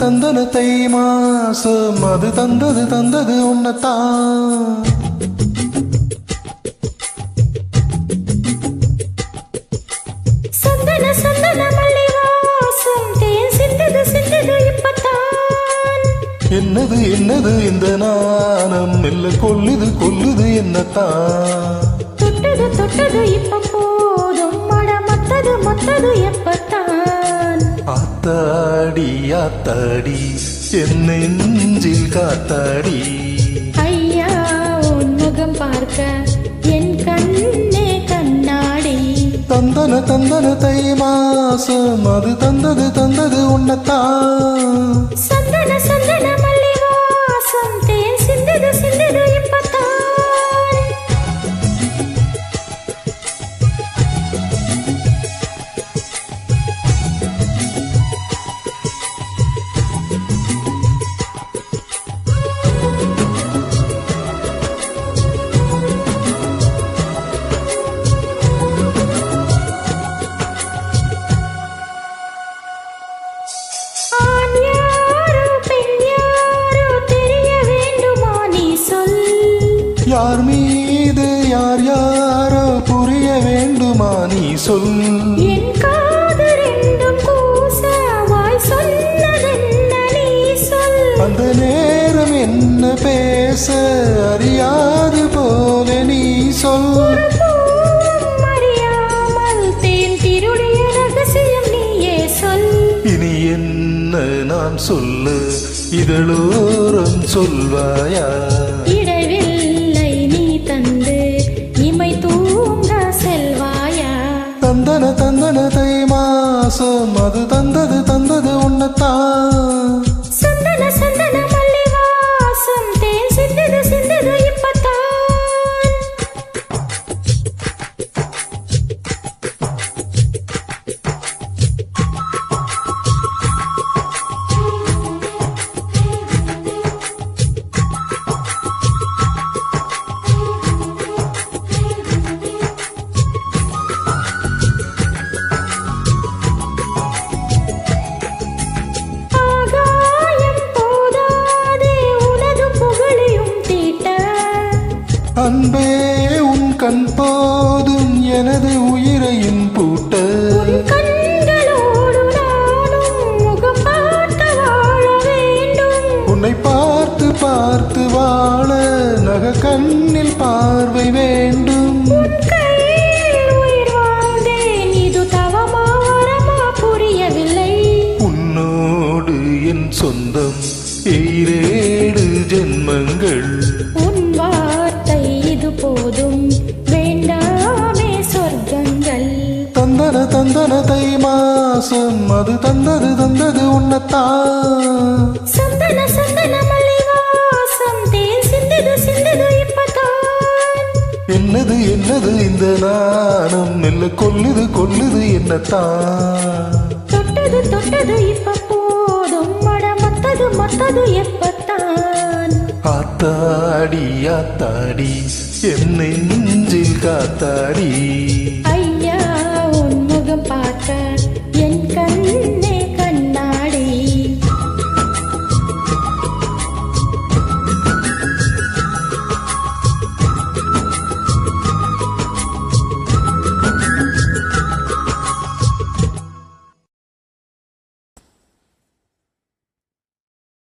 தந்தன தை மாசம் அது தந்தது உன்னத்தான். சந்தன சந்தன மல்லி வாசம் தேன் சிந்தது இப்பத்தான். என்னது இந்த நாணம் மெல்ல கொல்லுது என்னத்தான். தொட்டது இப்ப போதும் மட மத்தது எப்பத்தான். ஆத்தாடி என் நெஞ்சில் காத்தாடி. ஐயா உன் முகம் பார்க்க என் கண்ணே கண்ணாடி. தந்தன தை மாசம் அது தந்தது உன்னத்தான். சந்தன சந்தன மல்லி வாசம் தேன் சிந்தது இப்பத்தான். யார் மீது யாரோ புரிய வேண்டுமா நீ சொல். என் காது ரெண்டும் கூச வாய் சொன்னதென்ன நீ சொல். அந்த நேரம் என்ன பேச அறியாது போல நீ சொல். அறியாமல் தேன் திருடைய ரகசியம் நீயே சொல். இனி என்ன நான் சொல்ல இதழோரம் சொல்வாயா. தந்தன தை மாசம் அது தந்தது உன்னத்தான். சந்தன சந்தன மல்லி வாசம் தேன் சிந்தது இப்பத்தான். அன்பே உன் கண் போதும் எனது உயிரையும் பூட்ட. கண்களோடு நானும் முகம் பார்த்து வாழ வேண்டும். உன்னை பார்த்து வாழ நக கண்ணில் பார்வை வேண்டும். உயிர் வாழ்ந்தேன் இது தவமா வரமா புரியவில்லை. உன்னோடு என் சொந்தம் 7 ஜென்மங்கள். போதும் வேண்டாமே சொர்க்கங்கள். தந்தன தை மாசம் அது தந்தது உன்னத்தான். சந்தன சந்தன மல்லி வாசம் தேன் சிந்தது இப்பத்தான். என்னது இந்த நாணம் மெல்ல கொல்லுது என்னத்தான். தொட்டது இப்ப போதும் மட மத்தது எப்பத்தான். ஆத்தாடி என் நெஞ்சில் காத்தாடி.